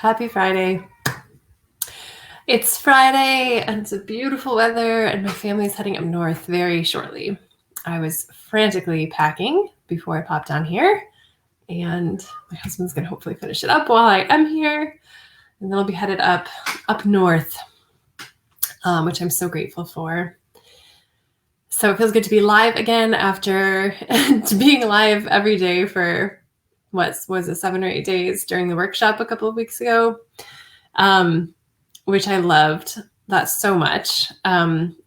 Happy Friday. It's Friday and it's a beautiful weather and my family's heading up north very shortly. I was frantically packing before I popped on here, and my husband's going to hopefully finish it up while I am here, and then I'll be headed up north, which I'm so grateful for. So it feels good to be live again after being live every day for what was it, 7 or 8 days during the workshop a couple of weeks ago, which I loved that so much.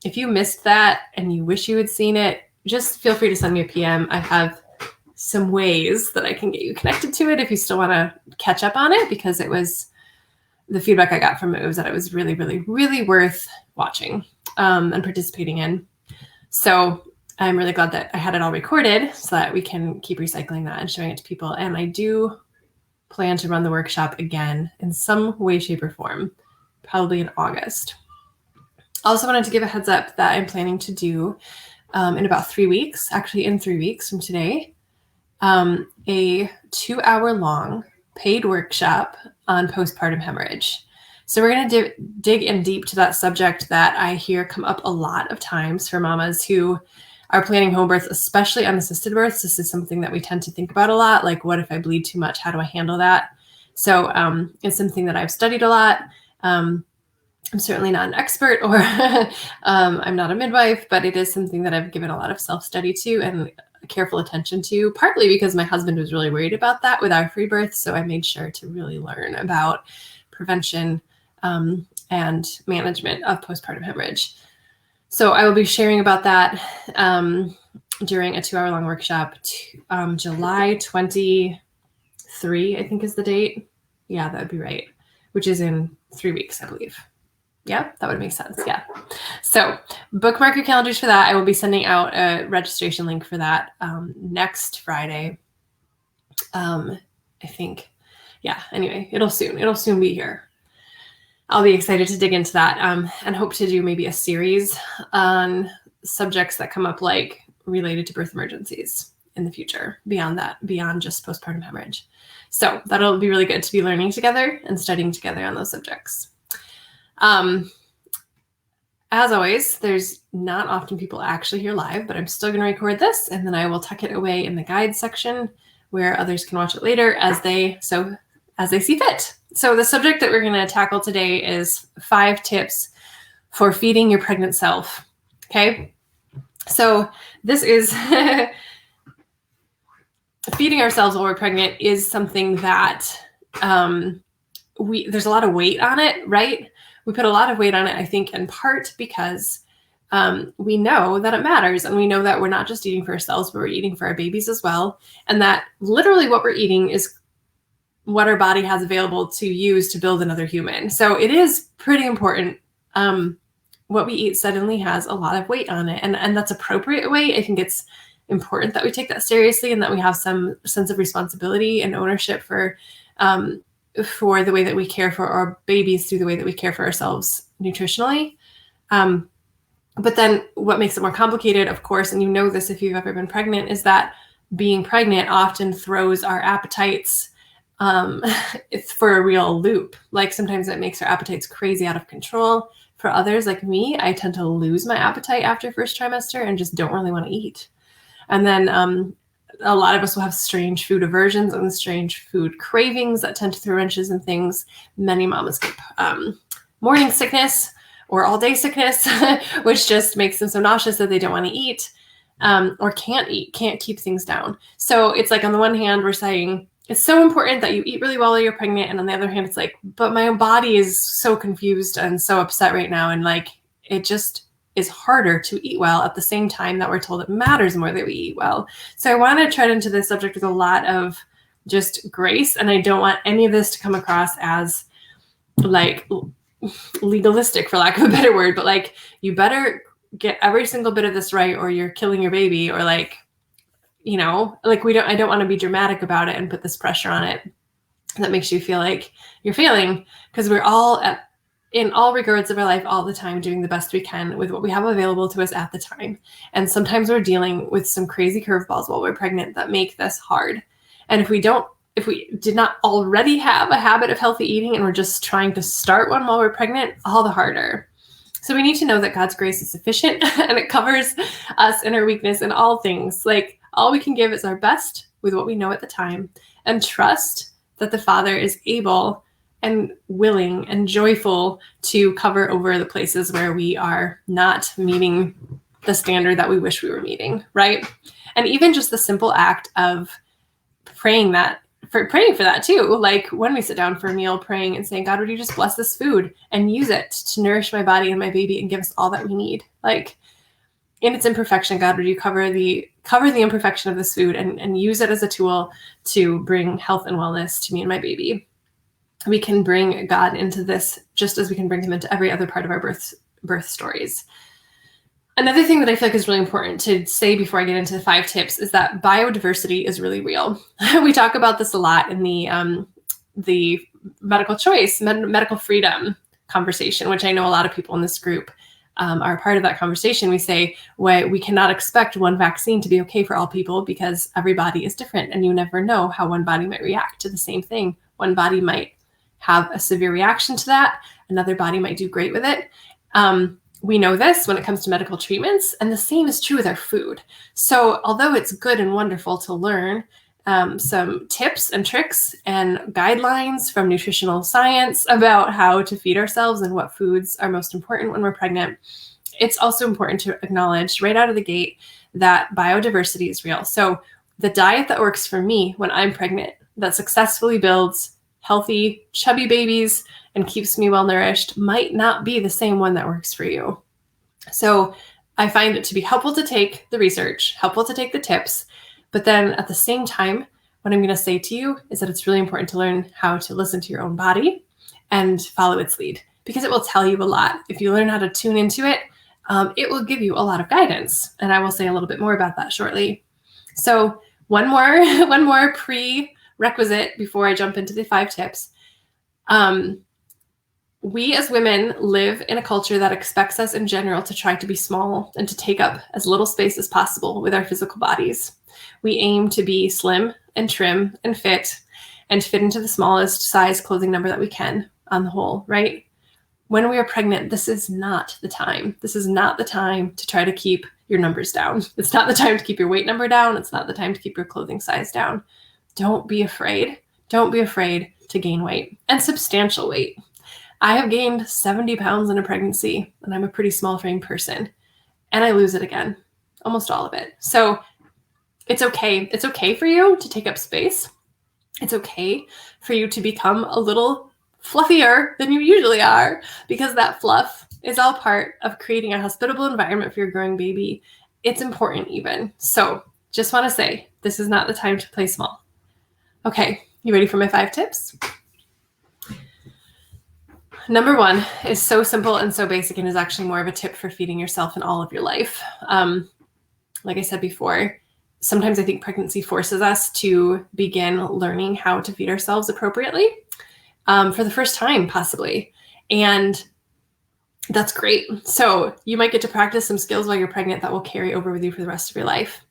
If you missed that and you wish you had seen it, just feel free to send me a PM. I have some ways that I can get you connected to it if you still want to catch up on it, because it was the feedback I got from it was that it was really, really, really worth watching and participating in. So I'm really glad that I had it all recorded so that we can keep recycling that and showing it to people. And I do plan to run the workshop again in some way, shape, or form, probably in August. Also wanted to give a heads up that I'm planning to do in about 3 weeks, actually in 3 weeks from today, a 2-hour long paid workshop on postpartum hemorrhage. So we're going to dig in deep to that subject that I hear come up a lot of times for mamas who are planning home births, especially unassisted births. This is something that we tend to think about a lot. Like, what if I bleed too much? How do I handle that? So it's something that I've studied a lot. I'm certainly not an expert, or I'm not a midwife, but it is something that I've given a lot of self-study to and careful attention to, partly because my husband was really worried about that with our free birth. So I made sure to really learn about prevention and management of postpartum hemorrhage. So I will be sharing about that during a 2-hour long workshop. July 23, I think is the date. Yeah, that would be right. Which is in 3 weeks, I believe. Yeah, that would make sense. Yeah. So bookmark your calendars for that. I will be sending out a registration link for that next Friday. I think. Yeah. Anyway, it'll soon be here. I'll be excited to dig into that and hope to do maybe a series on subjects that come up, like related to birth emergencies in the future, beyond just postpartum hemorrhage. So that'll be really good to be learning together and studying together on those subjects. As always, there's not often people actually here live, but I'm still going to record this, and then I will tuck it away in the guide section where others can watch it later as they see fit. So the subject that we're going to tackle today is 5 tips for feeding your pregnant self. Okay. So this is feeding ourselves while we're pregnant is something that there's a lot of weight on it, right? We put a lot of weight on it, I think, in part because we know that it matters, and we know that we're not just eating for ourselves, but we're eating for our babies as well. And that literally what we're eating is what our body has available to use to build another human. So it is pretty important. What we eat suddenly has a lot of weight on it, and that's appropriate weight. I think it's important that we take that seriously and that we have some sense of responsibility and ownership for the way that we care for our babies through the way that we care for ourselves nutritionally. But then what makes it more complicated, of course, and you know this if you've ever been pregnant, is that being pregnant often throws our appetites it's for a real loop. Like, sometimes it makes our appetites crazy out of control. For others like me, I tend to lose my appetite after first trimester and just don't really want to eat. And then a lot of us will have strange food aversions and strange food cravings that tend to throw wrenches in things. Many mamas get morning sickness or all day sickness, which just makes them so nauseous that they don't want to eat or can't keep things down. So it's like, on the one hand, we're saying it's so important that you eat really well while you're pregnant. And on the other hand, it's like, but my body is so confused and so upset right now. And like, it just is harder to eat well at the same time that we're told it matters more that we eat well. So I want to tread into this subject with a lot of just grace. And I don't want any of this to come across as like legalistic, for lack of a better word, but like, you better get every single bit of this right or you're killing your baby, or like, you know, like I don't want to be dramatic about it and put this pressure on it that makes you feel like you're failing, because we're all in all regards of our life all the time doing the best we can with what we have available to us at the time. And sometimes we're dealing with some crazy curveballs while we're pregnant that make this hard. And if we don't if we did not already have a habit of healthy eating and we're just trying to start one while we're pregnant, all the harder. So we need to know that God's grace is sufficient and it covers us in our weakness in all things. Like, all we can give is our best with what we know at the time, and trust that the Father is able and willing and joyful to cover over the places where we are not meeting the standard that we wish we were meeting, right? And even just the simple act of praying for that too. Like when we sit down for a meal, praying and saying, God, would you just bless this food and use it to nourish my body and my baby and give us all that we need? Like, in its imperfection, God, would you cover the imperfection of this food and use it as a tool to bring health and wellness to me and my baby? We can bring God into this just as we can bring him into every other part of our birth stories. Another thing that I feel like is really important to say before I get into the 5 tips is that biodiversity is really real. We talk about this a lot in the medical choice, medical freedom conversation, which I know a lot of people in this group are a part of that conversation. We say, well, we cannot expect one vaccine to be okay for all people because every body is different and you never know how one body might react to the same thing. One body might have a severe reaction to that. Another body might do great with it. We know this when it comes to medical treatments, and the same is true with our food. So although it's good and wonderful to learn some tips and tricks and guidelines from nutritional science about how to feed ourselves and what foods are most important when we're pregnant, it's also important to acknowledge right out of the gate that biodiversity is real. So the diet that works for me when I'm pregnant, that successfully builds healthy, chubby babies and keeps me well nourished, might not be the same one that works for you. So I find it to be helpful to take the research, helpful to take the tips, but then at the same time, what I'm going to say to you is that it's really important to learn how to listen to your own body and follow its lead, because it will tell you a lot. If you learn how to tune into it, it will give you a lot of guidance. And I will say a little bit more about that shortly. So one more prerequisite before I jump into the 5 tips. We as women live in a culture that expects us in general to try to be small and to take up as little space as possible with our physical bodies. We aim to be slim and trim and fit into the smallest size clothing number that we can on the whole, right? When we are pregnant, this is not the time. This is not the time to try to keep your numbers down. It's not the time to keep your weight number down. It's not the time to keep your clothing size down. Don't be afraid. Don't be afraid to gain weight, and substantial weight. I have gained 70 pounds in a pregnancy, and I'm a pretty small frame person, and I lose it again, almost all of it. So it's okay. It's okay for you to take up space. It's okay for you to become a little fluffier than you usually are, because that fluff is all part of creating a hospitable environment for your growing baby. It's important even. So just want to say, this is not the time to play small. Okay, you ready for my 5 tips? Number 1 is so simple and so basic, and is actually more of a tip for feeding yourself and all of your life. Like I said before, sometimes I think pregnancy forces us to begin learning how to feed ourselves appropriately for the first time, possibly. And that's great. So you might get to practice some skills while you're pregnant that will carry over with you for the rest of your life.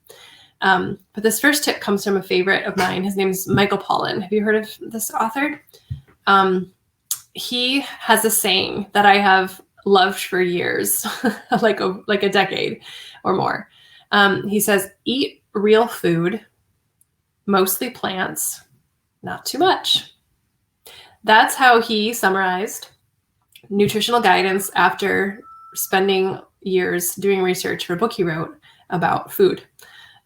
But this first tip comes from a favorite of mine. His name is Michael Pollan. Have you heard of this author? He has a saying that I have loved for years, like a decade or more. He says, eat real food, mostly plants, not too much. That's how he summarized nutritional guidance after spending years doing research for a book he wrote about food.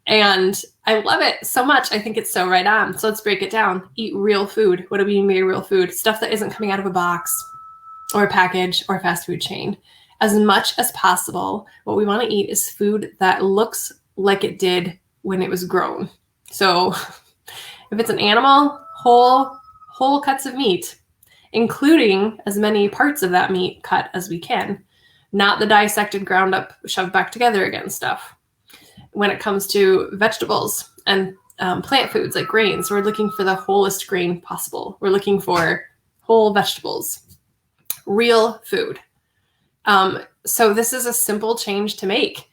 And I love it so much. I think it's so right on. So let's break it down. Eat real food. What do we mean by real food? Stuff that isn't coming out of a box or a package or a fast food chain. As much as possible, what we want to eat is food that looks like it did when it was grown. So if it's an animal, whole cuts of meat, including as many parts of that meat cut as we can, not the dissected, ground up, shoved back together again stuff. When it comes to vegetables and plant foods like grains, we're looking for the wholest grain possible. We're looking for whole vegetables, real food. So this is a simple change to make.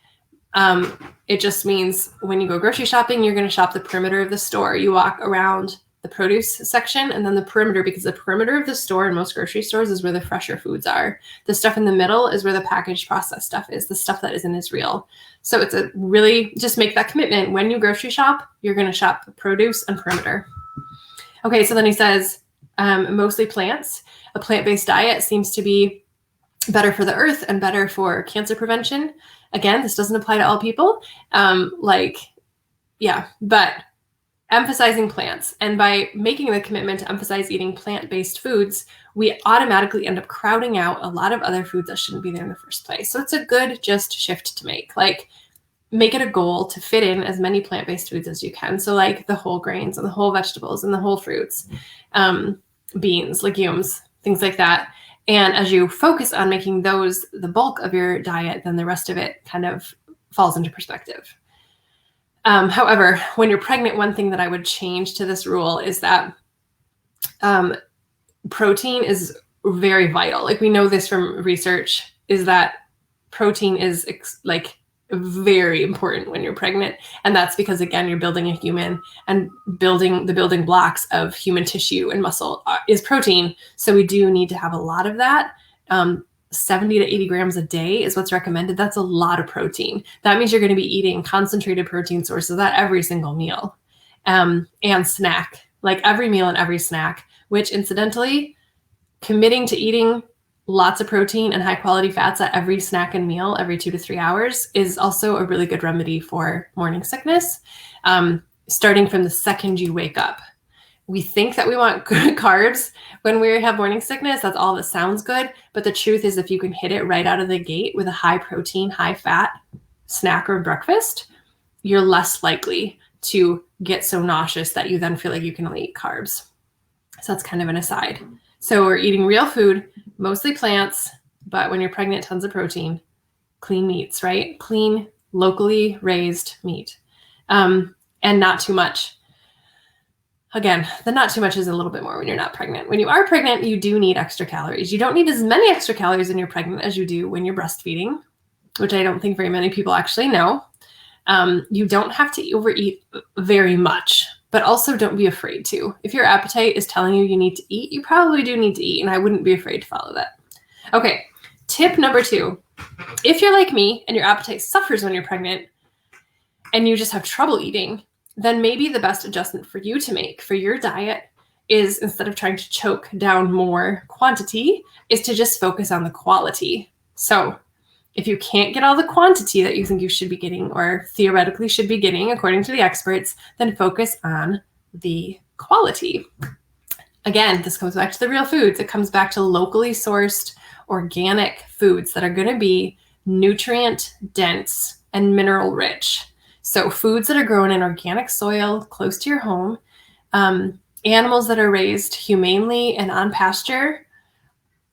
It just means when you go grocery shopping, you're going to shop the perimeter of the store. You walk around the produce section, and then the perimeter, because the perimeter of the store in most grocery stores is where the fresher foods are. The stuff in the middle is where the packaged processed stuff is, the stuff that isn't as real. So it's a really, just make that commitment. When you grocery shop, you're going to shop produce and perimeter. Okay, so then he says, mostly plants. A plant-based diet seems to be better for the earth and better for cancer prevention. Again, this doesn't apply to all people. But emphasizing plants. And by making the commitment to emphasize eating plant-based foods, we automatically end up crowding out a lot of other foods that shouldn't be there in the first place. So it's a good just shift to make. Like, make it a goal to fit in as many plant-based foods as you can. So like the whole grains and the whole vegetables and the whole fruits, beans, legumes, things like that. And as you focus on making those the bulk of your diet, then the rest of it kind of falls into perspective. However, when you're pregnant, one thing that I would change to this rule is that protein is very vital. Like, we know this from research, is that protein is very important when you're pregnant. And that's because, again, you're building a human, and building the building blocks of human tissue and muscle is protein. So we do need to have a lot of that. 70 to 80 grams a day is what's recommended. That's a lot of protein. That means you're going to be eating concentrated protein sources at every single meal, and snack, like every meal and every snack, which incidentally, committing to eating lots of protein and high quality fats at every snack and meal every 2 to 3 hours is also a really good remedy for morning sickness, starting from the second you wake up. We think that we want good carbs when we have morning sickness. That's all that sounds good. But the truth is, if you can hit it right out of the gate with a high protein, high fat snack or breakfast, you're less likely to get so nauseous that you then feel like you can only eat carbs. So that's kind of an aside. So we're eating real food, mostly plants, but when you're pregnant, tons of protein, clean meats, right? Clean, locally raised meat, and not too much. Again, the not too much is a little bit more when you're not pregnant. When you are pregnant, you do need extra calories. You don't need as many extra calories when you're pregnant as you do when you're breastfeeding, which I don't think very many people actually know. You don't have to overeat very much, but also don't be afraid to. If your appetite is telling you you need to eat, you probably do need to eat, and I wouldn't be afraid to follow that. Okay, tip number 2. If you're like me and your appetite suffers when you're pregnant and you just have trouble eating, then maybe the best adjustment for you to make for your diet is, instead of trying to choke down more quantity, is to just focus on the quality. So if you can't get all the quantity that you think you should be getting, or theoretically should be getting according to the experts, then focus on the quality. Again, this comes back to the real foods. It comes back to locally sourced organic foods that are going to be nutrient dense and mineral rich. So foods that are grown in organic soil close to your home, animals that are raised humanely and on pasture,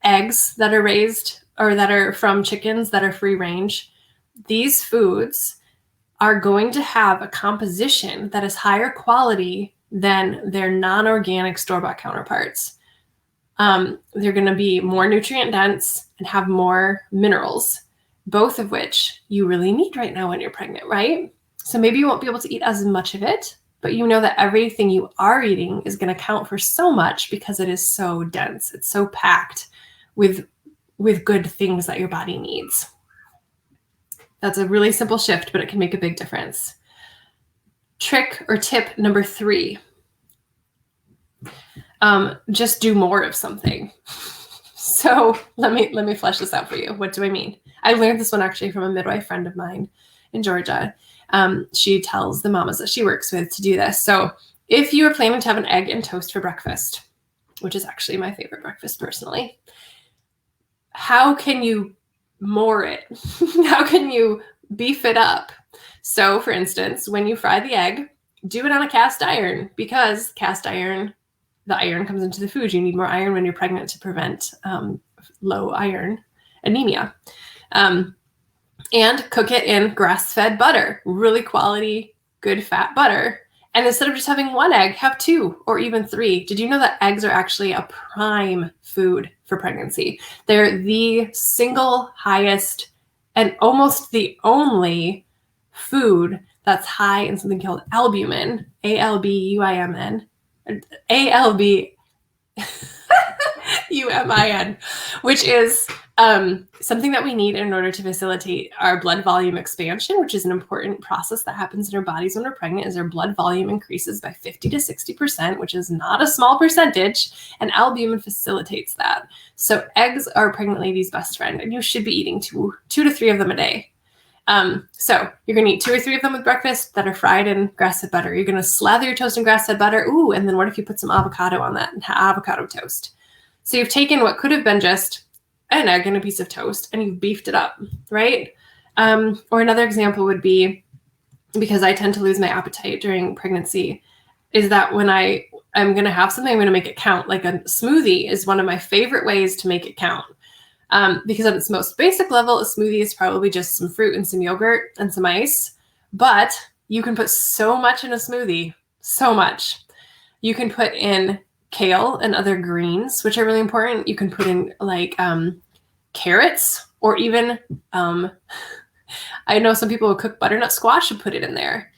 eggs that are raised or that are from chickens that are free range. These foods are going to have a composition that is higher quality than their non-organic store-bought counterparts. They're going to be more nutrient dense and have more minerals, both of which you really need right now when you're pregnant, right? So maybe you won't be able to eat as much of it, but you know that everything you are eating is going to count for so much because it is so dense. It's so packed with good things that your body needs. That's a really simple shift, but it can make a big difference. Trick or tip number 3. Just do more of something. So let me flesh this out for you. What do I mean? I learned this one actually from a midwife friend of mine in Georgia. She tells the mamas that she works with to do this. So if you are planning to have an egg and toast for breakfast, which is actually my favorite breakfast personally, how can you more it? How can you beef it up? So for instance, when you fry the egg, do it on a cast iron, because cast iron, the iron comes into the food. You need more iron when you're pregnant to prevent low iron anemia. And cook it in grass-fed butter, really quality, good fat butter. And instead of just having 1 egg, have 2 or even 3. Did you know that eggs are actually a prime food for pregnancy? They're the single highest and almost the only food that's high in something called albumin, ALBUIMN, ALBUMIN, which is something that we need in order to facilitate our blood volume expansion, which is an important process that happens in our bodies when we're pregnant, is our blood volume increases by 50 to 60%, which is not a small percentage, and albumin facilitates that. So eggs are a pregnant lady's best friend, and you should be eating two to three of them a day. So you're going to eat 2 or 3 of them with breakfast that are fried in grass-fed butter. You're going to slather your toast in grass-fed butter. Ooh, and then what if you put some avocado on that and avocado toast? So you've taken what could have been just an egg and a piece of toast and you've beefed it up, right? Or another example would be, because I tend to lose my appetite during pregnancy, is that when I'm going to have something, I'm going to make it count. Like a smoothie is one of my favorite ways to make it count. Because at its most basic level, a smoothie is probably just some fruit and some yogurt and some ice, but you can put so much in a smoothie, so much. You can put in kale and other greens, which are really important. You can put in like carrots, or even, I know some people will cook butternut squash and put it in there.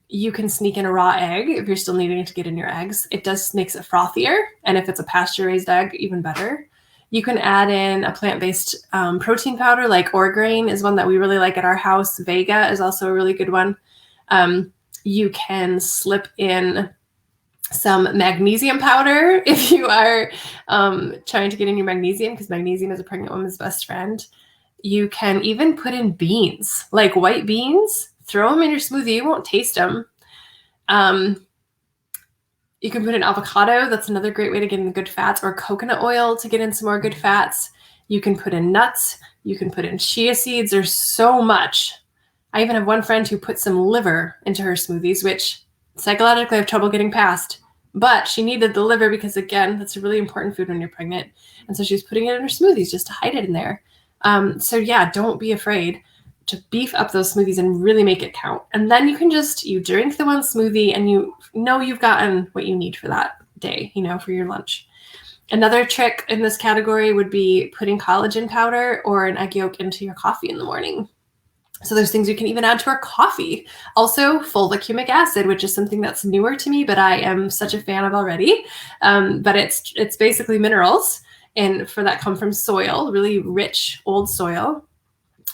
You can sneak in a raw egg if you're still needing to get in your eggs. It makes it frothier. And if it's a pasture-raised egg, even better. You can add in a plant-based protein powder, like Orgrain is one that we really like at our house. Vega is also a really good one. You can slip in some magnesium powder if you are trying to get in your magnesium, because magnesium is a pregnant woman's best friend. You can even put in beans, like white beans. Throw them in your smoothie. You won't taste them. You can put in avocado. That's another great way to get in the good fats, or coconut oil to get in some more good fats. You can put in nuts. You can put in chia seeds. There's so much. I even have one friend who put some liver into her smoothies, which psychologically I have trouble getting past. But she needed the liver because, again, that's a really important food when you're pregnant. And so she was putting it in her smoothies just to hide it in there. So yeah, don't be afraid to beef up those smoothies and really make it count. And then you can you drink the one smoothie and you know you've gotten what you need for that day, for your lunch. Another trick in this category would be putting collagen powder or an egg yolk into your coffee in the morning. So there's things you can even add to our coffee. Also, fulvic acid, which is something that's newer to me, but I am such a fan of already. But it's basically minerals, and for that come from soil, really rich old soil.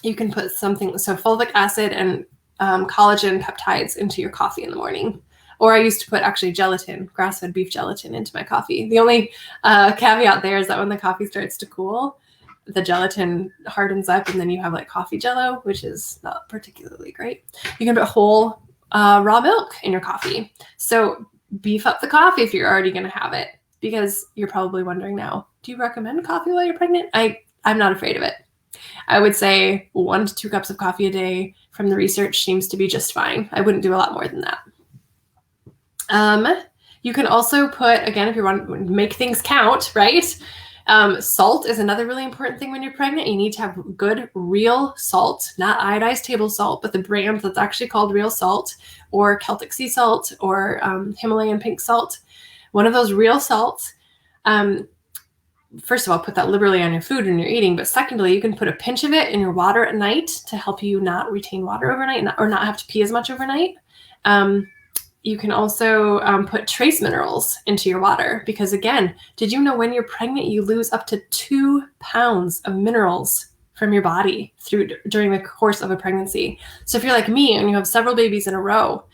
You can put so fulvic acid and collagen peptides into your coffee in the morning. Or I used to put actually gelatin, grass-fed beef gelatin, into my coffee. The only caveat there is that when the coffee starts to cool, the gelatin hardens up and then you have like coffee jello, which is not particularly great. You can put whole raw milk in your coffee. So beef up the coffee if you're already going to have it, because you're probably wondering now, do you recommend coffee while you're pregnant? I'm not afraid of it. I would say 1 to 2 cups of coffee a day from the research seems to be just fine. I wouldn't do a lot more than that. You can also put, again, if you want to make things count, right? Salt is another really important thing when you're pregnant. You need to have good, real salt, not iodized table salt, but the brand that's actually called real salt, or Celtic sea salt, or Himalayan pink salt. One of those real salts. First of all, put that liberally on your food when you're eating, but secondly, you can put a pinch of it in your water at night to help you not retain water overnight or not have to pee as much overnight. You can also put trace minerals into your water, because again, did you know when you're pregnant, you lose up to 2 pounds of minerals from your body during the course of a pregnancy? So if you're like me and you have several babies in a row,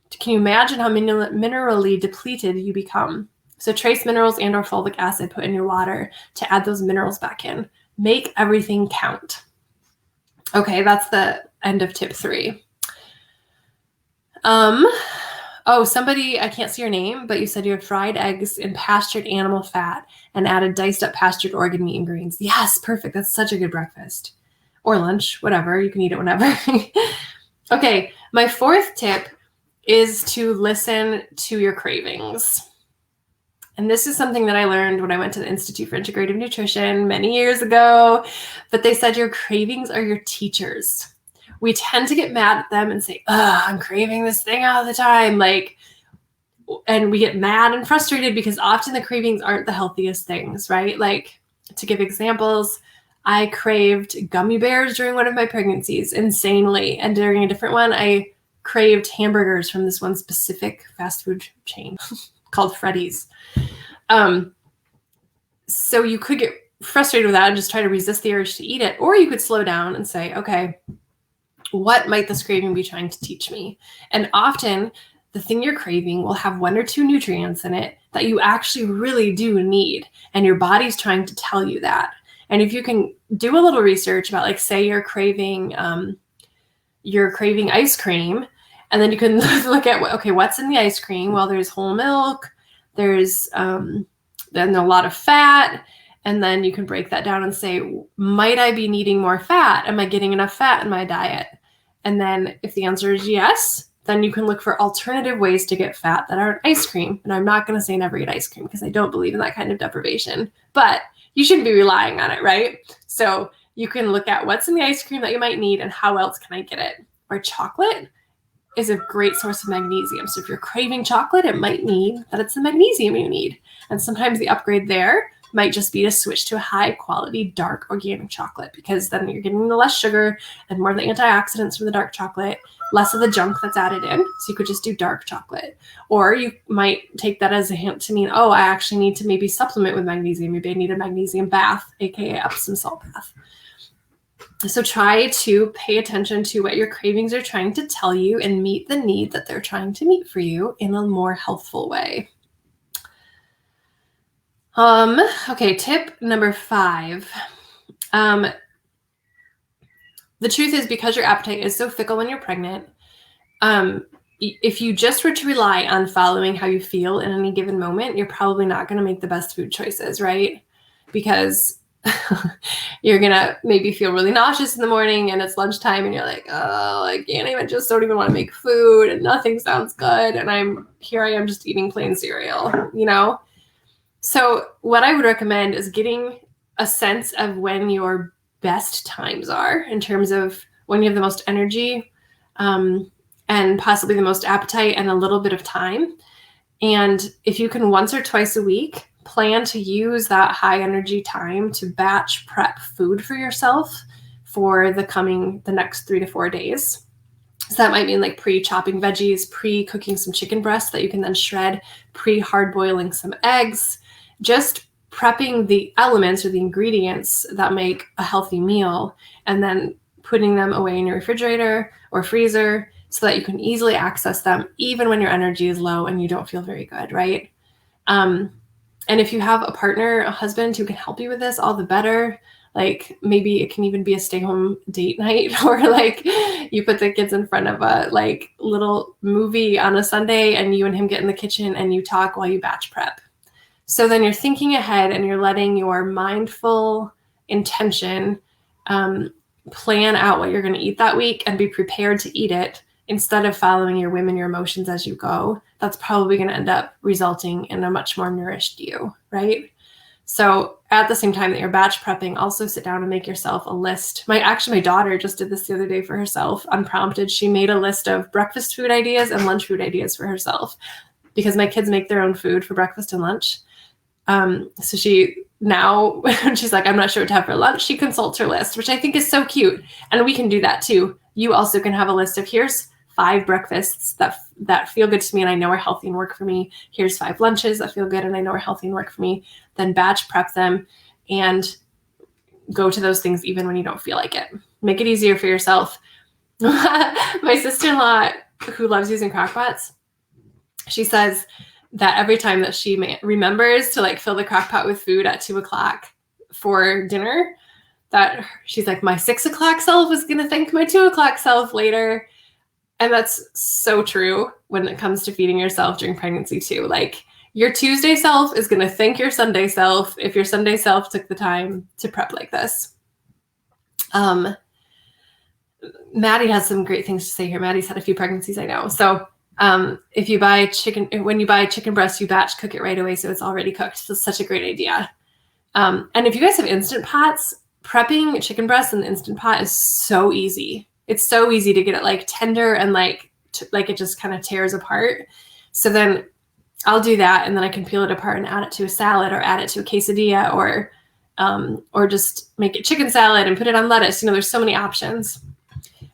can you imagine how minerally depleted you become? So trace minerals and or fulvic acid put in your water to add those minerals back in. Make everything count. Okay, that's the end of tip 3. Somebody, I can't see your name, but you said you had fried eggs in pastured animal fat and added diced up pastured organ meat and greens. Yes, perfect. That's such a good breakfast. Or lunch, whatever. You can eat it whenever. Okay, my 4th tip is to listen to your cravings. And this is something that I learned when I went to the Institute for Integrative Nutrition many years ago. But they said your cravings are your teachers. We tend to get mad at them and say, I'm craving this thing all the time. And we get mad and frustrated because often the cravings aren't the healthiest things, right? Like, to give examples, I craved gummy bears during one of my pregnancies insanely. And during a different one, I craved hamburgers from this one specific fast food chain. called Freddy's. So you could get frustrated with that and just try to resist the urge to eat it. Or you could slow down and say, okay, what might this craving be trying to teach me? And often the thing you're craving will have 1 or 2 nutrients in it that you actually really do need. And your body's trying to tell you that. And if you can do a little research about, like, say you're craving ice cream, and then you can look at, okay, what's in the ice cream? Well, there's whole milk, there's then a lot of fat, and then you can break that down and say, might I be needing more fat? Am I getting enough fat in my diet? And then if the answer is yes, then you can look for alternative ways to get fat that aren't ice cream. And I'm not going to say never eat ice cream because I don't believe in that kind of deprivation, but you shouldn't be relying on it, right? So you can look at what's in the ice cream that you might need and how else can I get it? Or chocolate is a great source of magnesium. So if you're craving chocolate, it might mean that it's the magnesium you need. And sometimes the upgrade there might just be to switch to a high quality dark organic chocolate, because then you're getting the less sugar and more of the antioxidants from the dark chocolate, less of the junk that's added in. So you could just do dark chocolate. Or you might take that as a hint to mean, oh, I actually need to maybe supplement with magnesium. Maybe I need a magnesium bath, aka Epsom salt bath. So try to pay attention to what your cravings are trying to tell you and meet the need that they're trying to meet for you in a more healthful way. Okay, tip number 5. The truth is, because your appetite is so fickle when you're pregnant, if you just were to rely on following how you feel in any given moment, you're probably not going to make the best food choices, right? Because you're going to maybe feel really nauseous in the morning and it's lunchtime and you're like, oh, I don't even want to make food and nothing sounds good. And I am just eating plain cereal, So what I would recommend is getting a sense of when your best times are in terms of when you have the most energy and possibly the most appetite and a little bit of time. And if you can once or twice a week, plan to use that high energy time to batch prep food for yourself for the next 3 to 4 days. So that might mean like pre-chopping veggies, pre-cooking some chicken breast that you can then shred, pre-hard boiling some eggs, just prepping the elements or the ingredients that make a healthy meal, and then putting them away in your refrigerator or freezer so that you can easily access them even when your energy is low and you don't feel very good, right? And if you have a partner, a husband who can help you with this, all the better. Like maybe it can even be a stay-home date night, or like you put the kids in front of a like little movie on a Sunday and you and him get in the kitchen and you talk while you batch prep. So then you're thinking ahead and you're letting your mindful intention plan out what you're going to eat that week and be prepared to eat it instead of following your whim and your emotions as you go. That's probably going to end up resulting in a much more nourished you, right? So at the same time that you're batch prepping, also sit down and make yourself a list. My daughter just did this the other day for herself, unprompted. She made a list of breakfast food ideas and lunch food ideas for herself, because my kids make their own food for breakfast and lunch. So she now, she's like, I'm not sure what to have for lunch, she consults her list, which I think is so cute. And we can do that too. You also can have a list of, here's 5 breakfasts that feel good to me and I know are healthy and work for me. Here's 5 lunches that feel good and I know are healthy and work for me. Then batch prep them and go to those things even when you don't feel like it. Make it easier for yourself. My sister-in-law, who loves using crockpots, she says that every time that she remembers to like fill the crockpot with food at 2:00 for dinner, that she's like, my 6:00 self is going to thank my 2:00 self later. And that's so true when it comes to feeding yourself during pregnancy too. Like your Tuesday self is going to thank your Sunday self if your Sunday self took the time to prep like this. Maddie has some great things to say here. Maddie's had a few pregnancies, I know. So if you buy when you buy chicken breast, you batch cook it right away so it's already cooked. So it's such a great idea. And if you guys have Instant Pots, prepping chicken breast in the Instant Pot is so easy. It's so easy to get it like tender and like it just kind of tears apart. So then I'll do that, and then I can peel it apart and add it to a salad or add it to a quesadilla or just make it chicken salad and put it on lettuce. There's so many options.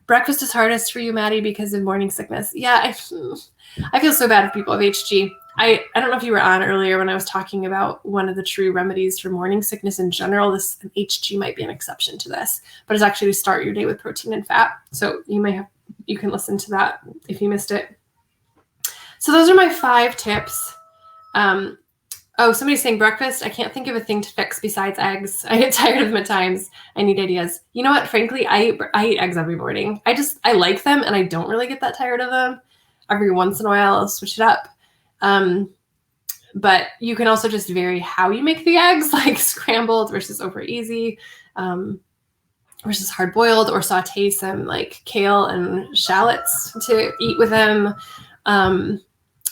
Breakfast is hardest for you, Maddie, because of morning sickness. Yeah, I feel so bad for people with HG. I don't know if you were on earlier when I was talking about one of the true remedies for morning sickness in general. This an HG might be an exception to this, but it's actually to start your day with protein and fat. So you can listen to that if you missed it. So those are my 5 tips. Somebody's saying breakfast. I can't think of a thing to fix besides eggs. I get tired of them at times. I need ideas. You know what? Frankly, I eat eggs every morning. I like them, and I don't really get that tired of them. Every once in a while, I'll switch it up. But you can also just vary how you make the eggs, like scrambled versus over easy, versus hard boiled, or saute some like kale and shallots to eat with them.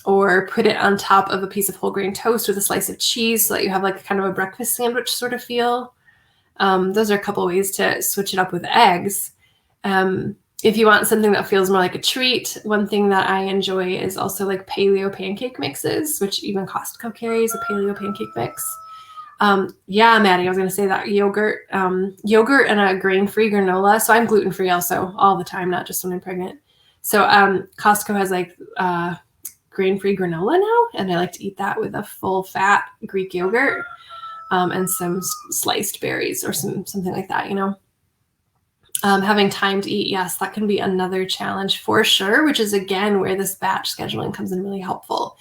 Or put it on top of a piece of whole grain toast with a slice of cheese so that you have like kind of a breakfast sandwich sort of feel. Those are a couple ways to switch it up with eggs. If you want something that feels more like a treat, one thing that I enjoy is also like paleo pancake mixes, which even Costco carries a paleo pancake mix. Yeah, Maddie, I was going to say that yogurt and a grain-free granola. So I'm gluten-free also all the time, not just when I'm pregnant. So Costco has like grain-free granola now, and I like to eat that with a full-fat Greek yogurt and some sliced berries or something like that, you know. Having time to eat, yes, that can be another challenge for sure, which is, again, where this batch scheduling comes in really helpful.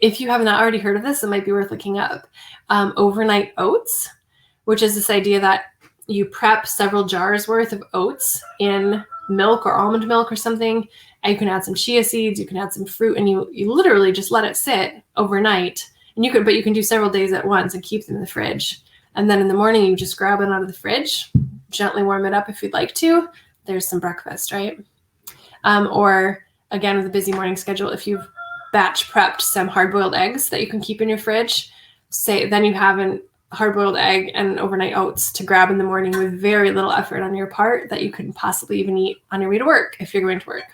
If you have not already heard of this, it might be worth looking up. Overnight oats, which is this idea that you prep several jars worth of oats in milk or almond milk or something, and you can add some chia seeds, you can add some fruit, and you literally just let it sit overnight. And you can do several days at once and keep them in the fridge. And then in the morning, you just grab it out of the fridge, gently warm it up if you'd like to. There's some breakfast, right? Or again, with a busy morning schedule, if you've batch prepped some hard-boiled eggs that you can keep in your fridge, then you have a hard-boiled egg and overnight oats to grab in the morning with very little effort on your part that you couldn't possibly even eat on your way to work if you're going to work.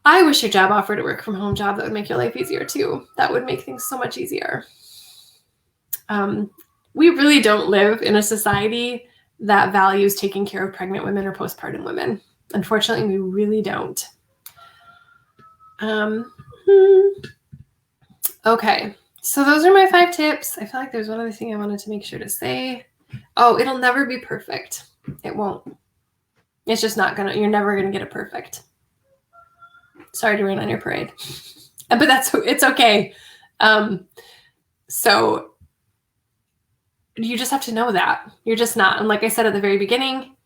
I wish your job offered a work from home job that would make your life easier too. That would make things so much easier. We really don't live in a society that values taking care of pregnant women or postpartum women. Unfortunately, we really don't. Okay, so those are my 5 tips. I feel like there's one other thing I wanted to make sure to say. Oh, it'll never be perfect. It won't. It's just not gonna, you're never gonna get it perfect. Sorry to rain on your parade. But it's okay. So you just have to know that. You're just not. And like I said at the very beginning,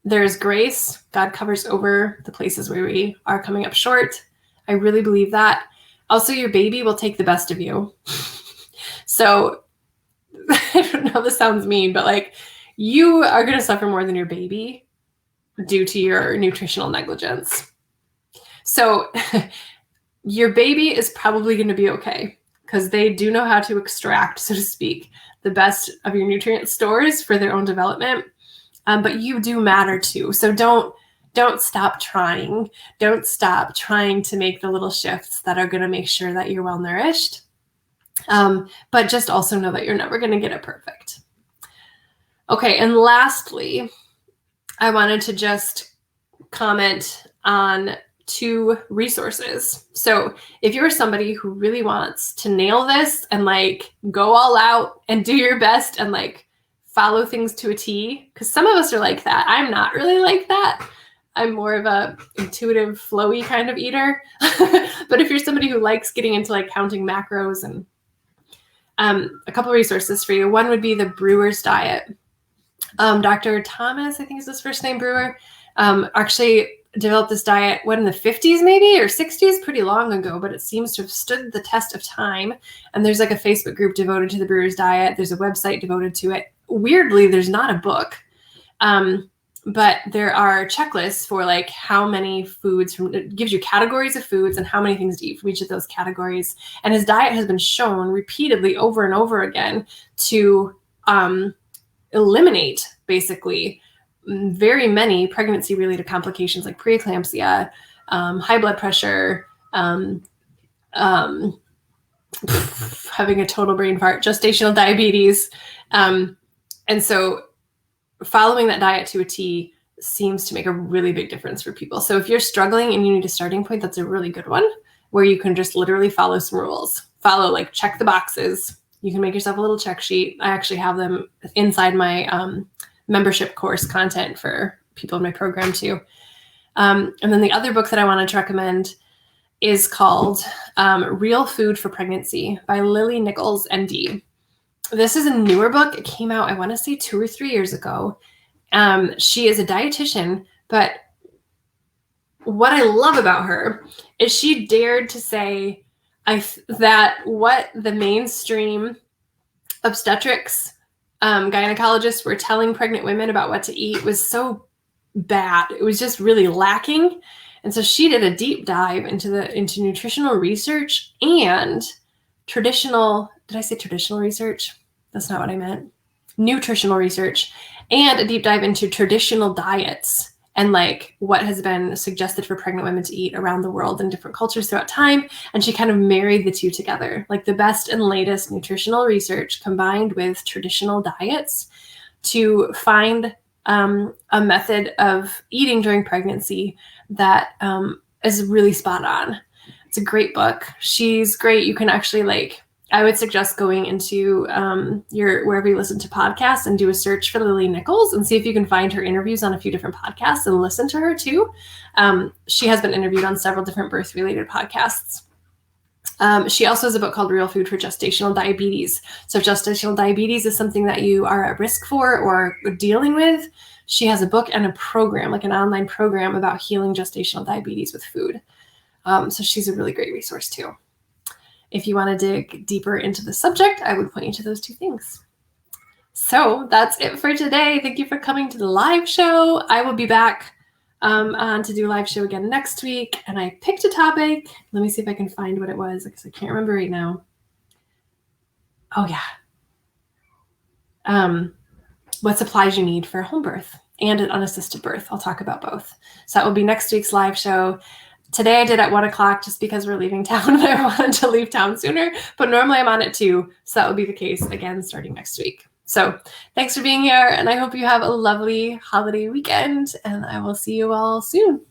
there's grace. God covers over the places where we are coming up short. I really believe that. Also, your baby will take the best of you. So I don't know, this sounds mean, but like you are going to suffer more than your baby due to your nutritional negligence. So your baby is probably going to be okay because they do know how to extract, so to speak, the best of your nutrient stores for their own development. But you do matter too. So don't stop trying. Don't stop trying to make the little shifts that are going to make sure that you're well nourished. But just also know that you're never going to get it perfect. Okay, and lastly, I wanted to just comment on 2 resources. So if you're somebody who really wants to nail this and like go all out and do your best and like follow things to a T, because some of us are like that. I'm not really like that. I'm more of a intuitive, flowy kind of eater. But if you're somebody who likes getting into like counting macros, and a couple of resources for you. One would be the Brewer's Diet. Dr. Thomas, I think is his first name, Brewer, actually developed this diet, in the 50s maybe, or 60s, pretty long ago, but it seems to have stood the test of time. And there's like a Facebook group devoted to the Brewer's Diet. There's a website devoted to it. Weirdly, there's not a book, but there are checklists for like how many foods, it gives you categories of foods and how many things to eat from each of those categories. And his diet has been shown repeatedly over and over again to eliminate basically very many pregnancy-related complications like preeclampsia, high blood pressure, having a total brain fart, gestational diabetes. And so following that diet to a T seems to make a really big difference for people. So if you're struggling and you need a starting point, that's a really good one where you can just literally follow some rules. Follow, like, check the boxes. You can make yourself a little check sheet. I actually have them inside my membership course content for people in my program too. And then the other book that I wanted to recommend is called Real Food for Pregnancy by Lily Nichols, MD. This is a newer book. It came out, I want to say 2 or 3 years ago. She is a dietitian, but what I love about her is she dared to say that what the mainstream obstetrics gynecologists were telling pregnant women about what to eat was so bad. It was just really lacking. And so she did a deep dive into nutritional research and traditional, did I say traditional research? That's not what I meant. Nutritional research, and a deep dive into traditional diets and like what has been suggested for pregnant women to eat around the world in different cultures throughout time. And she kind of married the two together, like the best and latest nutritional research combined with traditional diets to find a method of eating during pregnancy that is really spot on. It's a great book. She's great. You can actually, like, I would suggest going into your wherever you listen to podcasts and do a search for Lily Nichols and see if you can find her interviews on a few different podcasts and listen to her too. She has been interviewed on several different birth-related podcasts. She also has a book called Real Food for Gestational Diabetes. So if gestational diabetes is something that you are at risk for or dealing with, she has a book and a program, like an online program about healing gestational diabetes with food. So she's a really great resource too. If you want to dig deeper into the subject, I would point you to those two things. So that's it for today. Thank you for coming to the live show. I will be back on to do a live show again next week. And I picked a topic. Let me see if I can find what it was, because I can't remember right now. Oh, yeah. What supplies you need for a home birth and an unassisted birth. I'll talk about both. So that will be next week's live show. Today I did at 1:00 just because we're leaving town and I wanted to leave town sooner, but normally I'm on at 2. So that will be the case again starting next week. So thanks for being here, and I hope you have a lovely holiday weekend, and I will see you all soon.